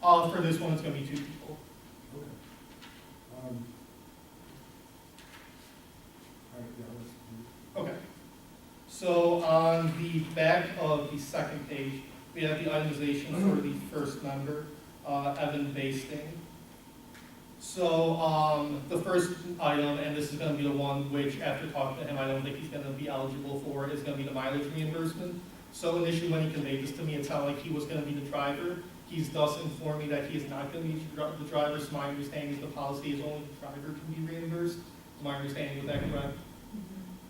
For this one, it's gonna be 2 people. Okay. All right, yeah, let's do. Okay. So on the back of the second page, we have the itemization for the first member, Evan Basting. So the first item, and this is gonna be the one which, after talking to him, I don't think he's gonna be eligible for, is gonna be the mileage reimbursement. So initially, when he conveyed this to me, it sounded like he was gonna be the driver. He's thus informed me that he is not gonna be the driver, so my understanding is the policy is only the driver can be reimbursed. Is my understanding, was that correct?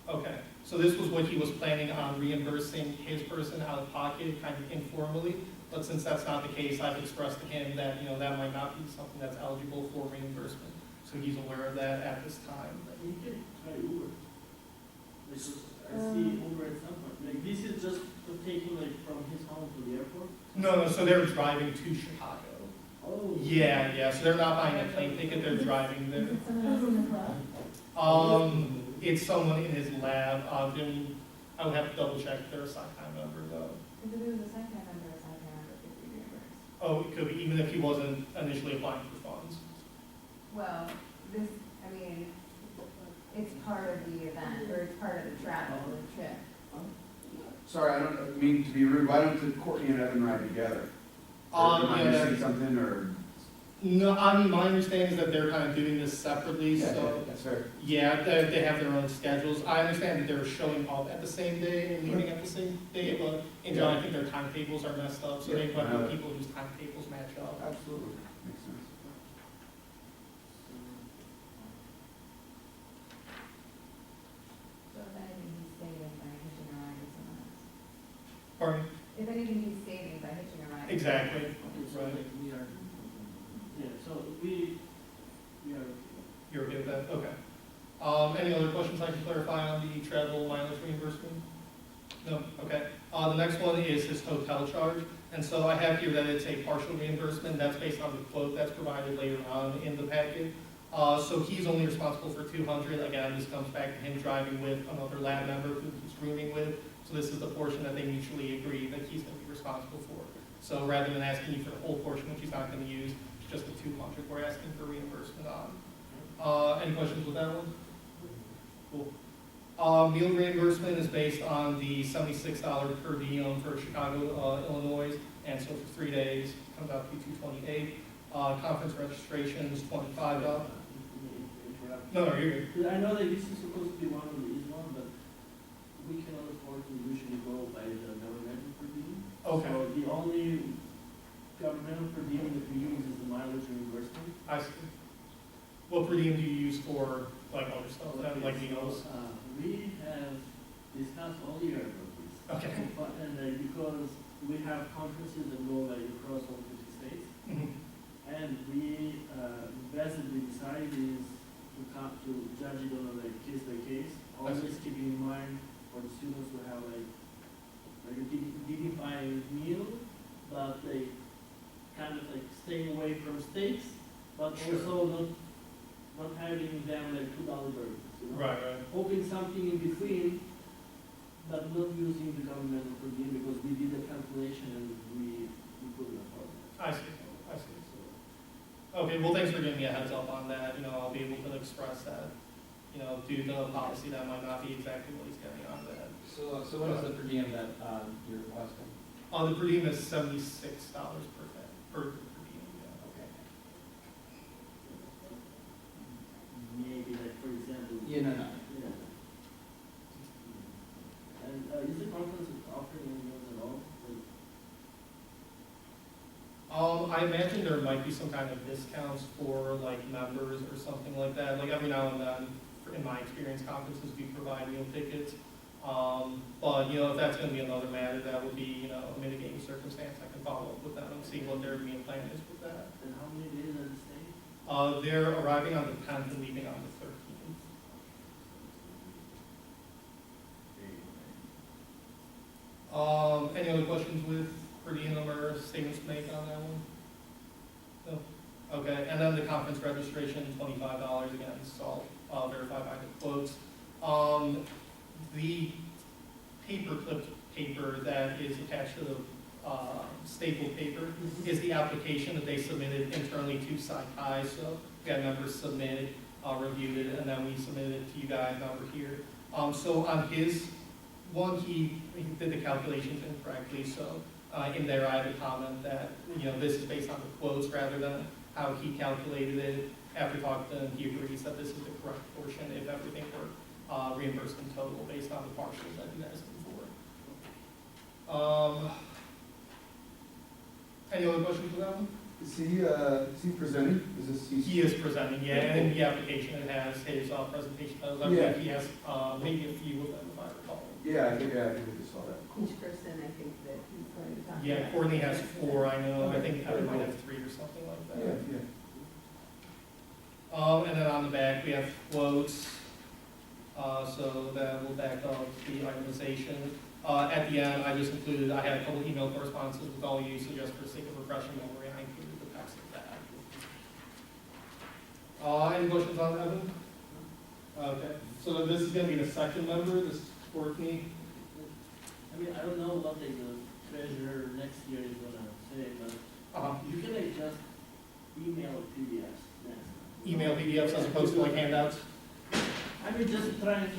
Okay, so this was what he was planning on reimbursing his person out of pocket, kind of informally. But since that's not the case, I've expressed to him that, that might not be something that's eligible for reimbursement. So he's aware of that at this time. You can try Uber. Because I see Uber at some point. Like, this is just taking like from his home to the airport? No, so they're driving to Chicago. Oh. Yeah, so they're not buying a plane ticket, they're driving there. It's someone in his lab. I would have to double check if they're a SciTime member though. If it was a second member, a second member could be reimbursed. Oh, it could be, even if he wasn't initially applying for funds. Well, this, I mean, it's part of the event, or it's part of the travel, the trip. Sorry, I don't mean to be rude, why don't Courtney and Evan ride together? Am I missing something, or? No, I mean, my understanding is that they're kind of doing this separately, so. That's fair. Yeah, they have their own schedules. I understand that they're showing up at the same day and leaving at the same day, but in general, I think their timetables are messed up, so they might have people whose timetables match up. Absolutely, makes sense. So if anything, he's saving by hitching a ride with someone else. Pardon? If anything, he's saving by hitching a ride. Exactly. Okay, so Right. like we are, yeah, so we are, You're okay with that? Okay. Any other questions I can clarify on the travel mileage reimbursement? No? Okay. The next one is his hotel charge. And so I have here that it's a partial reimbursement. That's based on the quote that's provided later on in the packet. So he's only responsible for $200. Again, this comes back to him driving with another lab member who he's rooming with. So this is the portion that they mutually agree that he's going to be responsible for. So rather than asking you for the whole portion, which he's not going to use, it's just the $200 we're asking for reimbursement on. Any questions with that one? Cool. Meal reimbursement is based on the $76 per diem for Chicago, Illinois, and so for 3 days, it comes out to be $228. Conference registration is $25. interrupt. No, you're good. Because I know that this is supposed to be one of the easy ones, but we cannot afford to usually go by the governmental per diem. Okay, So the only governmental per diem that we use is the mileage reimbursement. I see. What per diem do you use for like other stuff, then, like meals? We have discussed all year about this. Okay. But, and because we have conferences that go like across all 50 states, Mhm. and we, best that we decide is to come to judge it on a like case by case, always keeping in mind for the students to have like a dignified meal, but they kind of like staying away from steaks, but Sure. also not having them like $2 burgers, you know? Right. Hoping something in between, but not using the governmental per diem because we did a calculation and we couldn't afford it. I see. Okay, well, thanks for giving me a heads up on that. I'll be able to express that, due to the policy, that might not be exactly what he's getting on that. So what is the per diem that you're requesting? The per diem is $76 per day, per diem, yeah. Okay. Maybe like, for example. Yeah, no. Yeah. And is the conference offering any meals at all? I imagine there might be some kind of discounts for like members or something like that. Like every now and then, in my experience, conferences do provide meal tickets. But if that's going to be another matter, that would be a mitigating circumstance. I can follow up with them and see what their meal plan is with that. And how many days are they staying? They're arriving on the 10th and leaving on the 13th. Any other questions with per diem or statements to make on that one? No? Okay, and then the conference registration, $25 again, so I'll verify by the quotes. The paper clip paper that is attached to the stapled paper is the application that they submitted internally to SciPi. So we had members submit, reviewed it, and then we submitted it to you guys over here. So on his one, he did the calculations incorrectly. So in there, I have a comment that, this is based on the quotes rather than how he calculated it. After talking to him, he agrees that this is the correct portion if everything were reimbursed in total based on the partials that you guys did for. Any other questions for that one? Is he presenting? Is this? He is presenting, yeah, and in the application it has his presentation titles. I Yeah. believe he has maybe a few of them if I recall. Yeah, I think I just saw that. Each person, I think that he's going to talk about. Yeah, Courtney has 4, I know. I think Evan might have 3 or something like that. Yeah. And then on the back, we have quotes, so that will back up the itemization. At the end, I just included, I had a couple email correspondences with all you, so just for the sake of refreshing memory, I included the text of that. Any questions on that one? Okay, so this is gonna be the second member, this is Courtney. I mean, I don't know what the treasurer next year is gonna say, but you can just email PDFs next. Email PDFs as opposed to like handouts? I mean, just trying to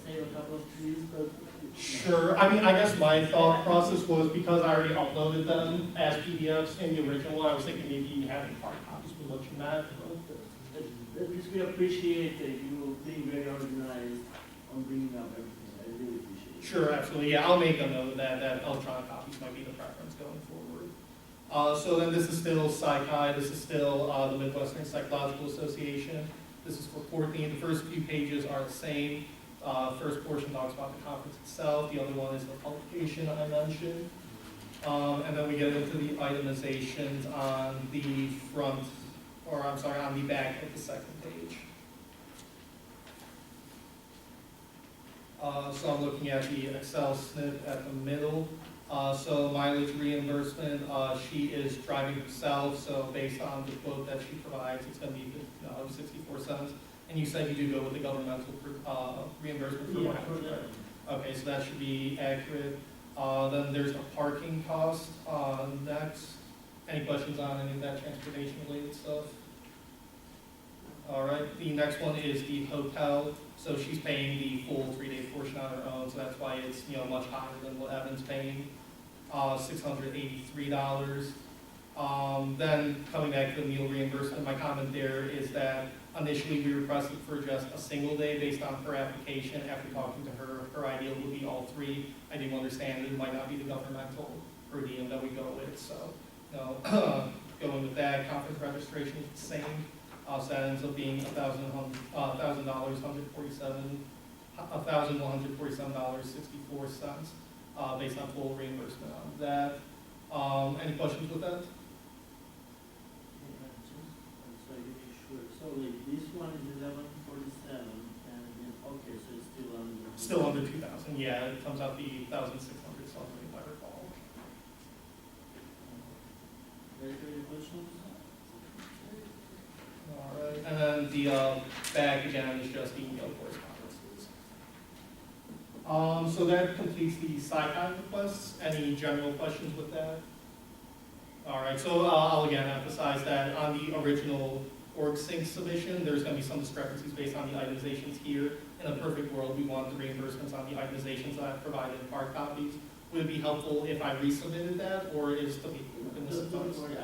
save a couple of trees, but. Sure, I mean, I guess my thought process was because I already uploaded them as PDFs in the original, I was thinking maybe having hard copies would let you mad. At least we appreciate that you being very organized on bringing up everything. I really appreciate it. Sure, absolutely, yeah, I'll make a note that electronic copies might be the preference going forward. So then this is still SciPi, this is still the Midwestern Psychological Association. This is for Courtney, the first few pages are the same. First portion talks about the conference itself, the other one is the publication I mentioned. And then we get into the itemizations on the front, or I'm sorry, on the back of the second page. So I'm looking at the Excel snip at the middle. So mileage reimbursement, she is driving herself, so based on the quote that she provides, it's gonna be 64 cents. And you said you do go with the governmental reimbursement for Yeah, mileage, for right? that. Okay, so that should be accurate. Then there's a parking cost, next. Any questions on any of that transportation related stuff? All right, the next one is the hotel. So she's paying the full 3-day portion on her own, so that's why it's, much higher than what Evan's paying. $683. Then coming back to the meal reimbursement, my comment there is that initially we requested for just a single day based on her application. After talking to her, her ideal would be all 3. I do understand it might not be the governmental per diem that we go with, so, going with that, conference registration is the same. So that ends up being $1,147.64, based on full reimbursement on that. Any questions with that? So you make sure, so this one is 1147, and then, okay, so it's still under. Still under 2,000, yeah, it comes out the 1,600 something if I recall. Any questions? All right, and then the back again is just email correspondences. So that completes the SciPi requests. Any general questions with that? All right, so I'll again emphasize that on the original OrgSync submission, there's going to be some discrepancies based on the itemizations here. In a perfect world, we want the reimbursements on the itemizations that I've provided in hard copies. Would it be helpful if I resubmitted that, or is the in this Don't worry,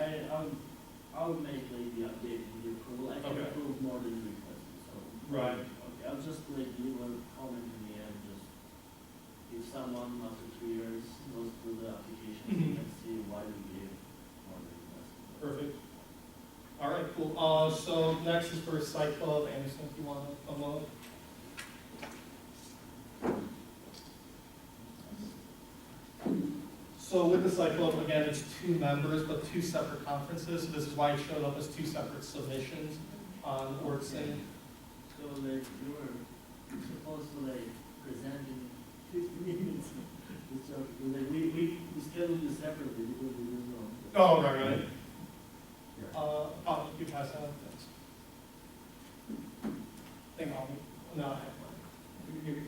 I'll make the update in the approval. I can Okay. approve more than requested, so. Right. Okay, I'll just leave a comment in the end, just if someone after 2 years goes through the application, you can see why we gave more than requested. Perfect. All right, cool. So next is for Site Club. Anderson, if you want to come up. So with the Site Club, again, it's 2 members, but 2 separate conferences. So this is why it showed up as 2 separate submissions on OrgSync. So you were supposed to present in 50 minutes. So, we scheduled this separately because we didn't know. Oh, right. You pass that, thanks. Think I'll, no, I have mine.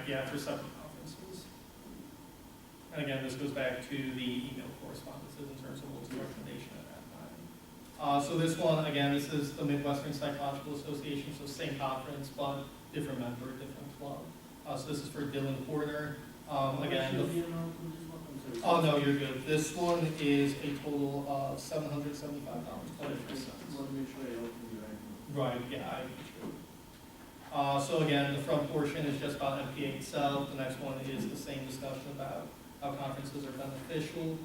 yeah, for separate conferences. And again, this goes back to the email correspondences in terms of what's the recommendation at that time. So this one, again, this is the Midwestern Psychological Association, so same conference, but different member, different club. So this is for Dylan Porter. Again, Should be amount for this one? I'm sorry. oh no, you're good. This one is a total of $775. Want to make sure I open the right one. Right, yeah, so again, the front portion is just about MPA itself. The next one is the same discussion about how conferences are beneficial.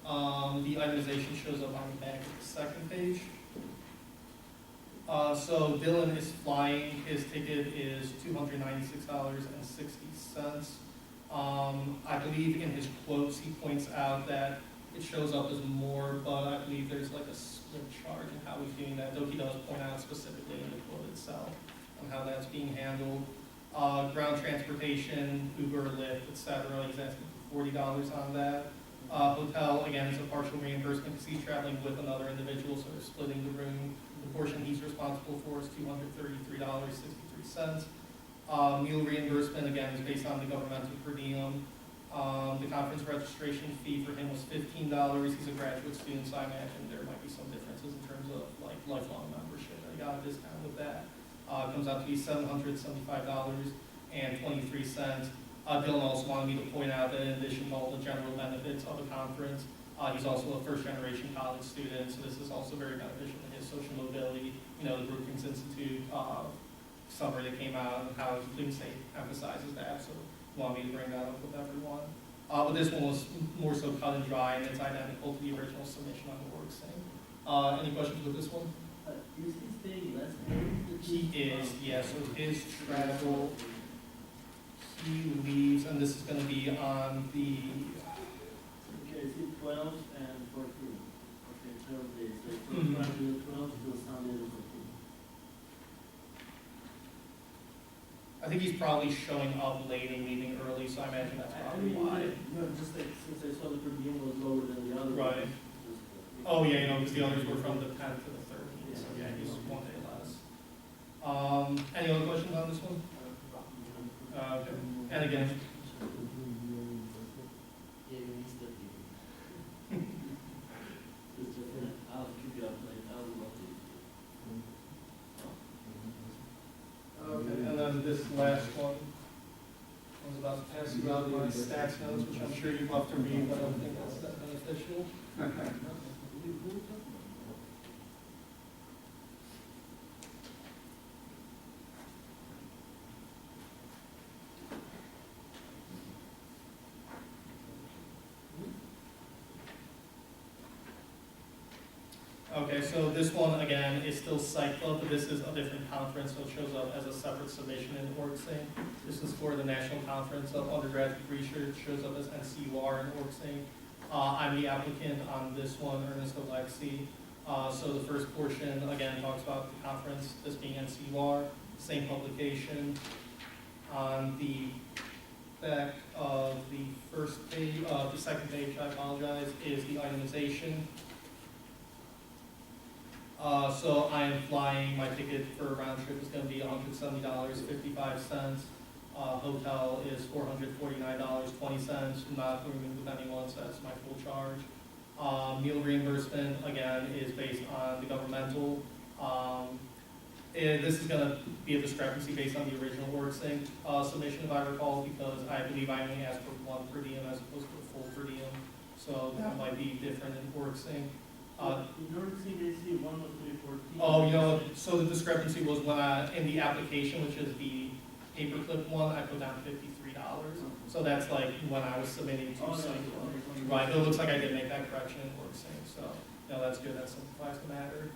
The itemization shows up on the back of the second page. So Dylan is flying. His ticket is $296.60. I believe in his quotes, he points out that it shows up as more, but I believe there's like a split charge in how he's doing that, though he does point out specifically in the quote itself on how that's being handled. Ground transportation, Uber, Lyft, etc. He's asking for $40 on that. Hotel, again, is a partial reimbursement because he's traveling with another individual, so they're splitting the room. The portion he's responsible for is $233.63. Meal reimbursement, again, is based on the governmental per diem. The conference registration fee for him was $15. He's a graduate student, so I imagine there might be some differences in terms of like lifelong membership. I got a discount with that. Comes out to be $775.23. Dylan also wanted me to point out that in addition to all the general benefits of the conference, he's also a first-generation college student, so this is also very beneficial to his social mobility. You know, the Brookings Institute summary that came out and how Clean State emphasizes that, so wanted me to bring that up with everyone. But this one was more so cut and dry, and it's identical to the original submission on the work thing. Any questions with this one? Is he staying less than? He is, yeah, so his travel, he leaves, and this is gonna be on the, Okay, is it 12 and 14? Okay, 12 days, like from Mhm. Friday the 12th to Sunday the 14th. I think he's probably showing up late and leaving early, so I imagine that's probably why. No, just like, since I saw the per diem was lower than the other. Right. Just, Oh, yeah, you know, because the others were from the 10th to the 13th, so yeah, he's 1 day less. Any other questions on this one? Okay. And again, I'll keep you up late, I'll love okay, and then this last one, I was about to pass you out my stats notes, which I'm sure you'd love to read, but I don't think that's that beneficial. Okay, so this one, again, is still Psych Club, but this is a different conference, so it shows up as a separate submission in OrgSync. This is for the National Conference of Undergraduate Research, shows up as NCUR in OrgSync. I'm the applicant on this one, Ernest Alexi. So the first portion, again, talks about the conference, this being NCUR, same publication. On the back of the first page, the second page, I apologize, is the itemization. So I am flying, my ticket for a round trip is gonna be $170.55. Hotel is $449.20, not rooming with anyone, so that's my full charge. Meal reimbursement, again, is based on the governmental. And this is gonna be a discrepancy based on the original OrgSync submission, if I recall, because I believe I only asked for 1 per diem as opposed to a full per diem. So that might be different in OrgSync. In order to see, they see 1 was 314. Oh, you know, so the discrepancy was when in the application, which is the paperclip one, I put down $53. So that's like when I was submitting to Oh, Psych yeah. Club. Right, it looks like I did make that correction in OrgSync, so, no, that's good, that simplifies the matter.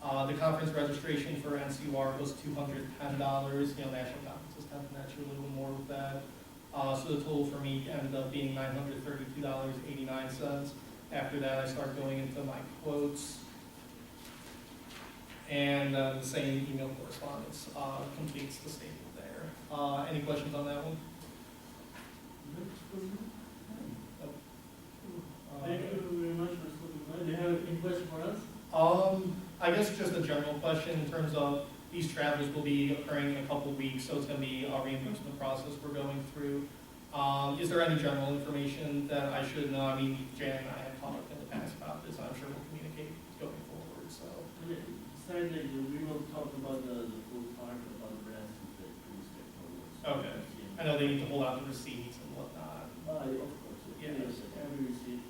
The conference registration for NCUR was $210, you know, national conferences tend to naturally a little more with that. So the total for me ended up being $932.89. After that, I start going into my quotes. And the same email correspondence completes the statement there. Any questions on that one? Thank you very much for stopping by. Do you have any question for us? I guess just a general question in terms of these travels will be occurring in a couple of weeks, so it's gonna be a reimbursement process we're going through. Is there any general information that I should know? I mean, Jan and I have talked in the past about this, and I'm sure we'll communicate going forward, so. Besides that, we will talk about the full part about the rest of the pretty straightforward. Okay. I know they need to hold out the receipts and whatnot. Of course, Yeah. yes, every receipt,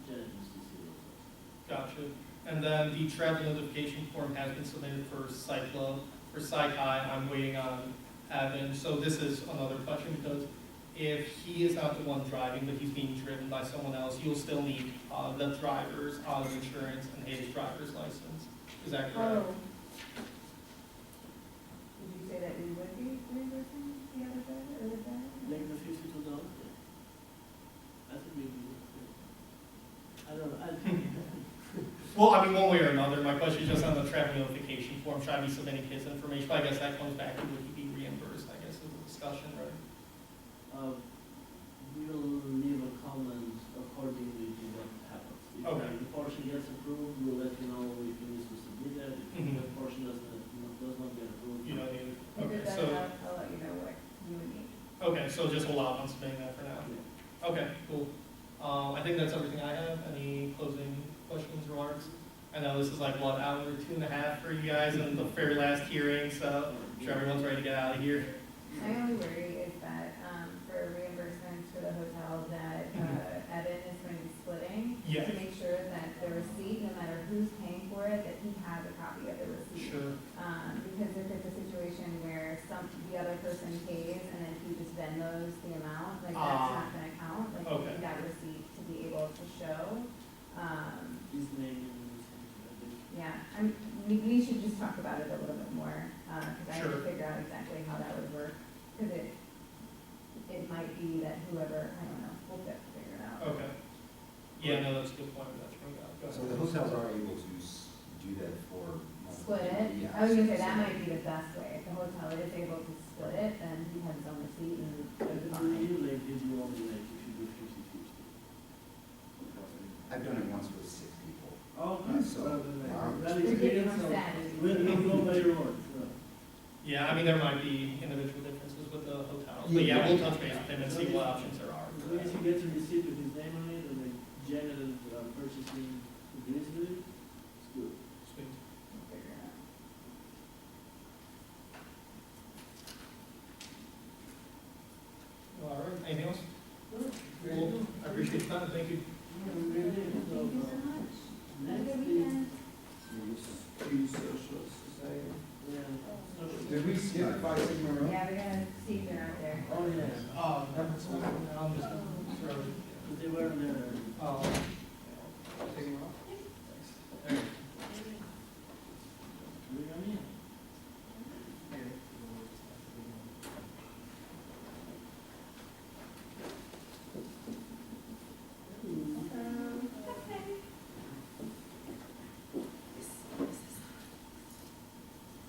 Janet needs to see those. Gotcha. And then the travel notification form has been submitted for Cyclo. For Psychi, I'm waiting on Evan. So this is another question, because if he is not the one driving, but he's being driven by someone else, you'll still need the driver's auto insurance and his driver's license. Is that correct? Oh. Did you say that we would be reimbursing the other driver or the driver? Like the $52? I think we do. I don't know, Well, I mean, one way or another, my question is just on the travel notification form, should I be submitting his information? But I guess that comes back to would he be reimbursed, I guess, is the discussion, right? we will leave a comment accordingly to what happens. If Okay. the portion gets approved, we'll let you know if you need to submit it. If Mhm. the portion does not get approved. You know, you- If okay, it does, so, I'll let you know what you would need. okay, so just hold off on submitting that for now. Yeah. Okay, cool. I think that's everything I have. Any closing questions, remarks? I know this is like, what, hour 2.5 for you guys in the very last hearing, so I'm sure everyone's ready to get out of here. My only worry is that, for reimbursements for the hotel, that, Evan is going to be splitting. Yeah. To make sure that the receipt, no matter who's paying for it, that he has a copy of the receipt. Sure. Because if it's a situation where the other person pays and then he just Venmos the amount, like that's not gonna count, like you Okay. need that receipt to be able to show. His name and his. Yeah, we should just talk about it a little bit more, cause I have Sure. to figure out exactly how that would work. Cause it might be that whoever, I don't know, we'll have to figure it out. Okay. Yeah, no, that's a good point. That's bring up. Go So ahead. the hotels are able to do that for. Split it, Yeah. I was gonna say, that might be the best way, if the hotel is able to split it, then he has his own receipt and it's Do fine. you like, did you only like, if you do 50/50? I've done it once with 6 people. Oh, So, that You're getting experience, more so savvy. we'll go by your word. Yeah, I mean, there might be individual differences with the hotels, but yeah, we'll touch base with him and see what options there are. As long as he gets a receipt with his name on it, and like Janet is purchasing agrees with it, it's good. Sweet. We'll figure it out. All right, anything else? Good. Cool. I appreciate your time. Thank you. Thank you so much. Have a good Next weekend. Free Social Society. Yeah. Did we skip 5 Sigma Rho? Yeah, we got Stephen out there. Oh, yeah. I'm just throwing. But they weren't there. Taking off. Bring them in.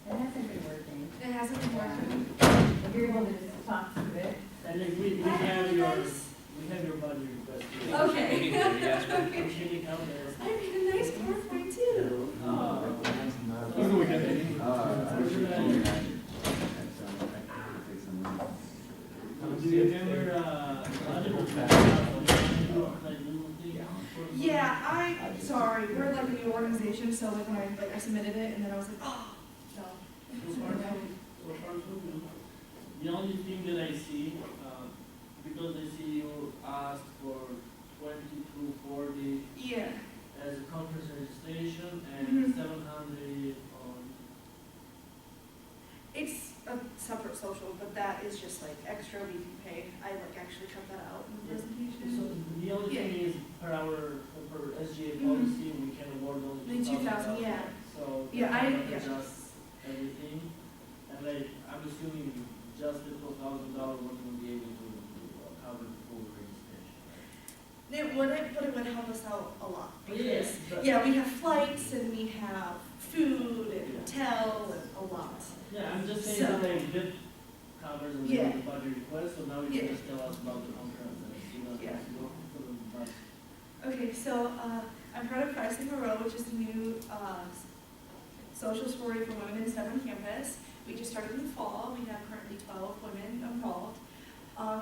It hasn't been working. It hasn't been working. If you're able to just talk through it. And like we I have have your, nice- we have your budget request. here. Okay. I'm shaking out there. I made a nice PowerPoint too. Who do we get? Do you remember, budget request? Like little thing? Yeah, sorry, we're like a new organization, so like when I submitted it and then I was like, oh, no. So far, so good. The only thing that I see, because I see you asked for 2240 Yeah, as a conference registration and Mhm. 700 on. it's a separate social, but that is just like extra we can pay. I like actually cut that out in the So presentation. the only thing is per our, per SGA Mhm. policy, we can award only The 2,000. 2,000, yeah. So Yeah, that kind of yeah. adjusts everything. And like, I'm assuming just the $12,000 wouldn't be able to cover the full registration. It wouldn't, but it would help us out a lot. Because, But- yeah, we have flights and we have food and Yeah. hotel and a lot. Yeah, I'm just saying So- that like that covers a Yeah. little budget request, so now you Yeah. can just tell us about the conference and see what Yeah. has to go for the budget. Okay, so I'm part of Pricing Moreau, which is a new social sorority for women in Severn campus. We just started in the fall. We have currently 12 women involved.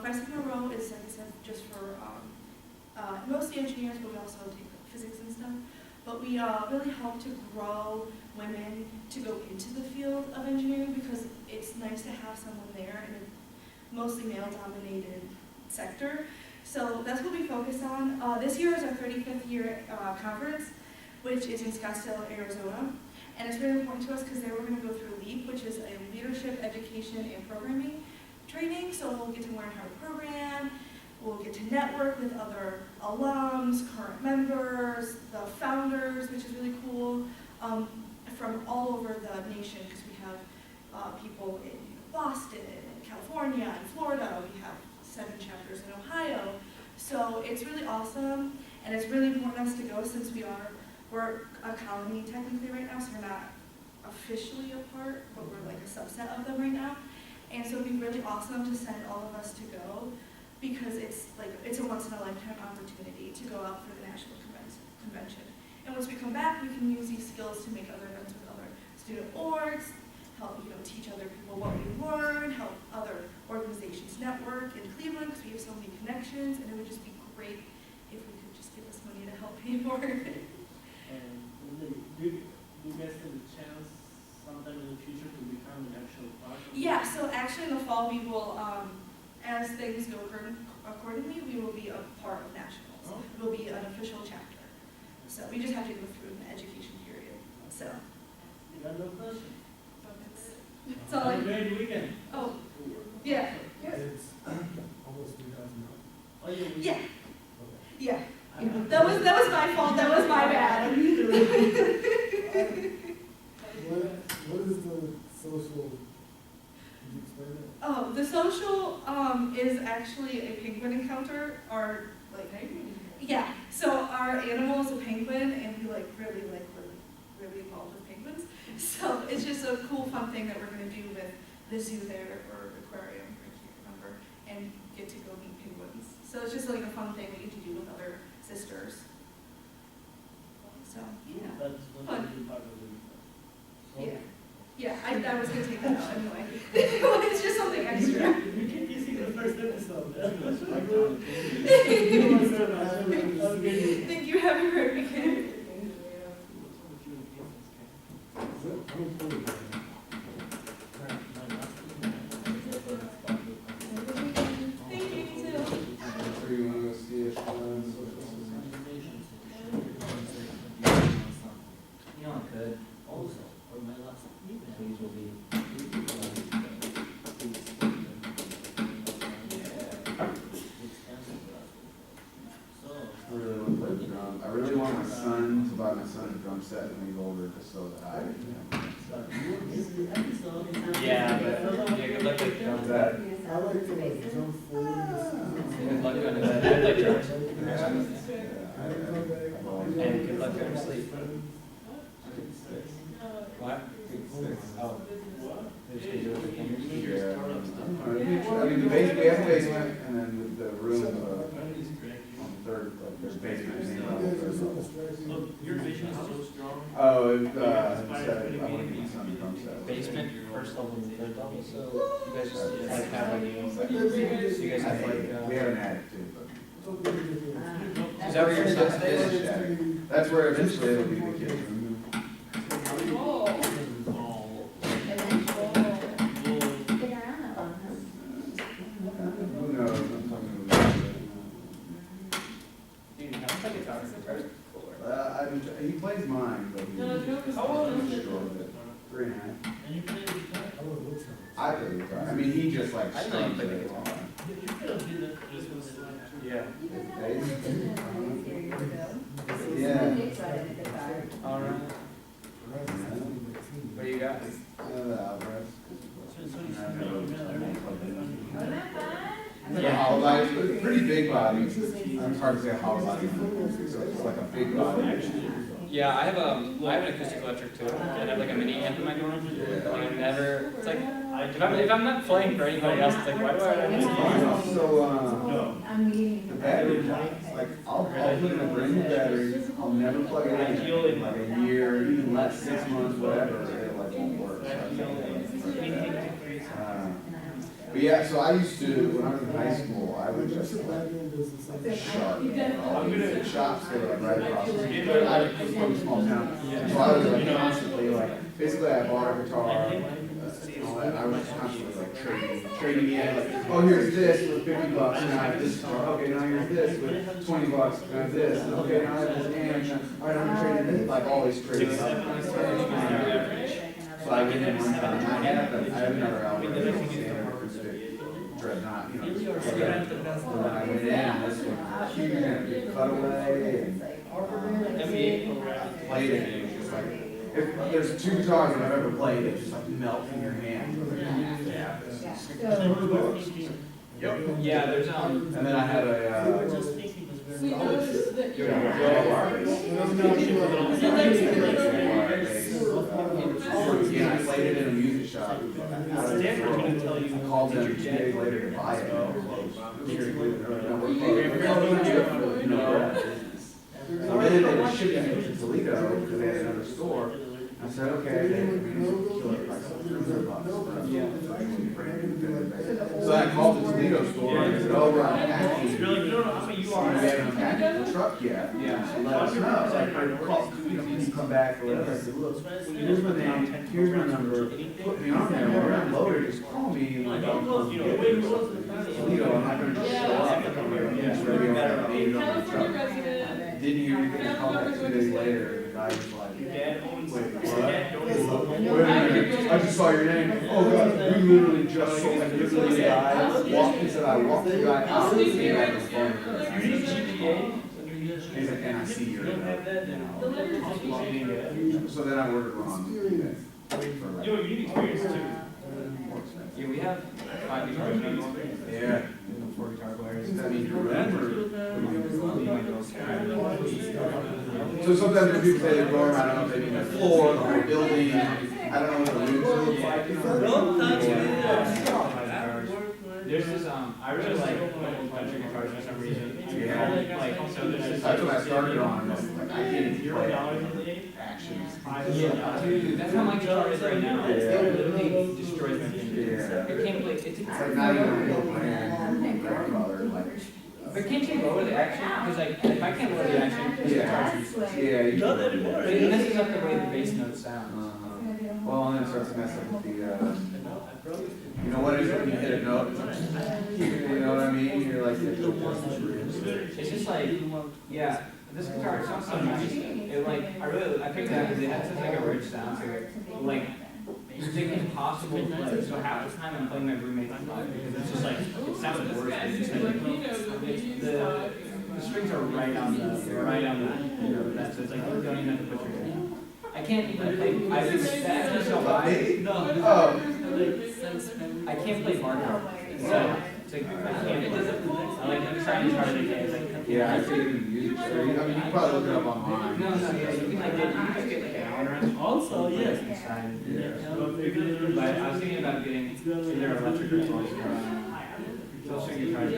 Freshman row is, like I said, just for mostly engineers, but we also take physics and stuff. But we really hope to grow women to go into the field of engineering because it's nice to have someone there in a mostly male-dominated sector. So that's what we focus on. This year is our 35th year conference, which is in Scottsdale, Arizona. And it's really important to us because there we're going to go through LEAP, which is a leadership, education, and programming training. So we'll get to learn how to program, we'll get to network with other alums, current members, the founders, which is really cool, from all over the nation because we have people in Boston, and California, and Florida. We have 7 chapters in Ohio. So it's really awesome, and it's really important us to go since we're a colony technically right now, so we're not officially a part, but we're like a subset of them right now. And so it'd be really awesome to send all of us to go because it's a once in a lifetime opportunity to go out for the national convention. And once we come back, we can use these skills to make other events with other student orgs, help teach other people what we learn, help other organizations network in Cleveland because we have so many connections, and it would just be great if we could just give us money to help pay for it. And do you guys have a chance sometime in the future to become an actual part of it? Yeah, so actually in the fall we will, as things go accordingly, we will be a part of nationals. Oh. We'll be an official chapter. So we just have to go through an education period. So You got no question? it's all Have a like, great weekend. oh, yeah, It's almost 3,000 now. Oh, yeah. yeah, Okay. yeah. That was my fault, that was my bad. What is the social, can you explain it? Oh, the social is actually a penguin encounter, or like, yeah, so our animal is a penguin, and we really involved with penguins. So it's just a cool, fun thing that we're gonna do with the zoo there, or aquarium, I can't remember, and get to go meet penguins. So it's just like a fun thing we get to do with other sisters. So, yeah. That's Fun. going to be part of the Yeah, yeah, I was gonna take that out anyway. It's just something extra. We keep using the first episode. Thank you, have a great weekend. I'm cool with that. Thank you, you too. So you wanna go see if, social You know, I could Also, for my last evening. please will be. I really want my son to buy my son a drum set when he's older, just so that I, Yeah, but, yeah, good luck with How's that. that? I like to like jump forward in the season. Good luck on that. I'd like drums. And good luck going to sleep. What? Oh. Just because you're with the fingers? Yeah. I mean, the basement, we have a basement, and then the room, on the third, like, there's basement, and then on the third level. Your vision is so strong. Oh, I want to get my son a drum set. Basement, first level, and third level, so you guys just like have like, you guys have like, We have an attic too, but. is that where your son stays? Yeah. That's where eventually it'll be the kids' room. Been around that long, huh? Who knows, I'm talking about. Dude, how much like a guitar? He plays mine, but he's How old is it? 3.5. And you play the guitar? I don't know what's I play guitar. I mean, he just like I know you strums play the it. guitar. You could have did that just with the line too. Yeah. You guys have a competition a few years ago. Yeah. Nick brought in a guitar. All right. What do you got? The Alvarez. Wasn't that fun? Yeah, hollow body, it's pretty big body. It's hard to say hollow body. So it's like a big body. Yeah, I have an acoustic electric too, and I have like a mini amp in my dorm. Like I've never, it's like, if I'm not playing for anybody else, it's like, why do I have this? So, I'm meeting. the battery dies, like, I'll put in a brand new battery, I'll never plug it in like a year, even less, 6 months, whatever, it like won't work. So I think but yeah, so I used to, when I was in high school, I would just like sharp. All these shops that were like right across the street. I was from a small town, so I was like constantly like, basically I bought a guitar, and all that, I was constantly like trading in, like, oh, here's this for $50, now I have this guitar, okay, now here's this with $20, now I have this, okay, now I have this amp, all right, I'm gonna trade in, like always trading up. So I went in one time, I had another album, standard acoustic dreadnought, you know. So then I went in, and this was huge, and a big cutaway, and I played it, and it was just like, if there's 2 guitars that I've ever played, it just like melts in your hand. You have to have this. Yep. Yeah, there's And then I had a, again, I played it in a music shop. I called them 2 days later to buy it, and they were closed. So then they were shipping it to Toledo because they had another store. I said, okay, they kill it like $100. Yeah. So I called the Toledo store and said, oh, we're unpacking. We haven't unpacked the truck yet. Yeah. So let us know. So I called, you come back or whatever. I said, look, here's my name, here's my number, put me on there. When we're unloaded, just call me and like, I'll come get it. Toledo, I'm not going to just show up. I'm going to just be on the truck. Didn't hear anything. I called back 2 days later. The guy was like, wait, what? Wait a minute. I just saw your name. Oh God, we literally just saw the guy. He said I walked the guy out and came back and phone. He's like, and I see your note. So then I ordered wrong. Yo, you need experience too. Yeah, we have 5 guitars now. Yeah. 4 guitar players. I mean, so sometimes when people say they're dorm, I don't know if they mean the floor, the whole building, I don't know what the rooms look like. Don't touch me. There's this, I really like electric guitars for some reason. Yeah. Like, so there's this. That's what I started on, like, I can't even play actions. Yeah, dude, that's how my guitar is right now. It literally destroys my fingers. Yeah. It can't play, it's It's like not even a real plan, my grandfather, like. But can't you lower the action? Because like, if I can't lower the action, this guitar is useless. Yeah, you Not can. anymore. It messes up the way the bass note sounds. Well, and then it starts to mess up with the, you know what it is when you hit a note? You know what I mean? You're like, It's just like, yeah, this guitar, it sounds so nice. It like, I picked it up because it had such like a rich sound to it. Like, it's like impossible to play. So half the time I'm playing my roommate's live because it's just like, it sounds worse. It's just like, the strings are right on the, you know, that's, it's like, you don't even have to put your hand. I can't even play, I think that's actually so high. Oh. I can't play bar chord. So, it's like, I can't, I like, I'm trying to charge it, it's like, Yeah, I see it in music. I mean, you can probably look it up online. no, yeah, you can like, you can just get like an hour around. Also, yes. Inside. Yeah. But I was thinking about getting either electric or acoustic. Those are guitars.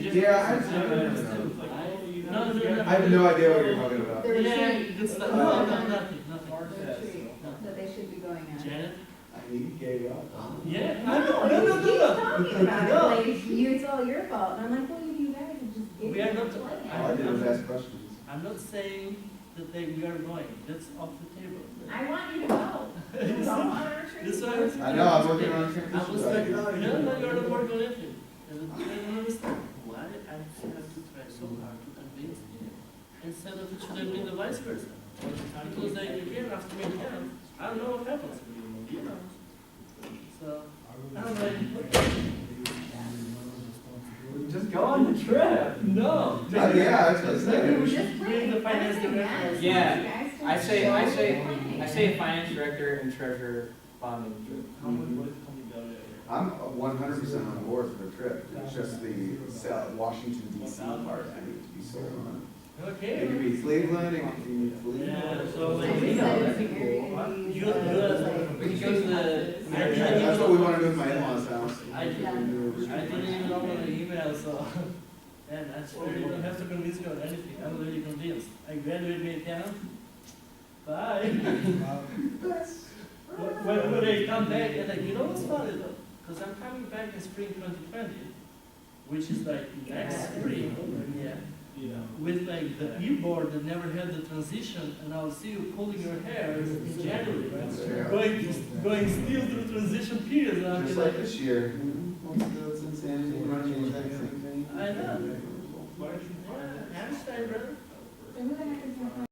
Yeah, I have no idea what you're talking about. They're Yeah, saying it's not, no, nothing. that they should be going at. Janet? He gave up. Yeah. No, he's talking about it, like, it's all your fault, and I'm like, well, you guys have just given. We are not- All I did was ask questions. I'm not saying that we are going, that's off the table. I want you to go. Don't want to retreat. This one. I know, I'm working on I was transitions. like, no, you're not working on anything. And I don't understand why I have to try so hard to convince him instead of it should have been the vice versa. Because they again after me again, I don't know what happens, you know. So I don't know. Just go on the trip. No. Yeah, that's what I said. Just Bring the wait. finance Everything director. else, Yeah, you guys can I say show a finance director and treasurer bonding trip. I'm 100% on board for the trip. It's just the Washington DC part I need to be sold on. It Okay. could be Cleveland, it could be Yeah, Cleveland. so I like, think that'd be it's cool. very- You- We can go to the. That's what we wanna do with my in-laws house. I didn't even open the email, so, and I swear you don't have to convince me on anything, I'm already convinced. I graduate May 10th, bye. When I come back, and like, you know what's funny though? Because I'm coming back in spring 2020, which is like next spring, yeah. With like the e-board that never had the transition, and I'll see you pulling your hair in January. Going still through transition period, and I'll be Just like this year. It's insanity, running the exact same thing. I know. Yeah, Einstein, brother. So who the heck is your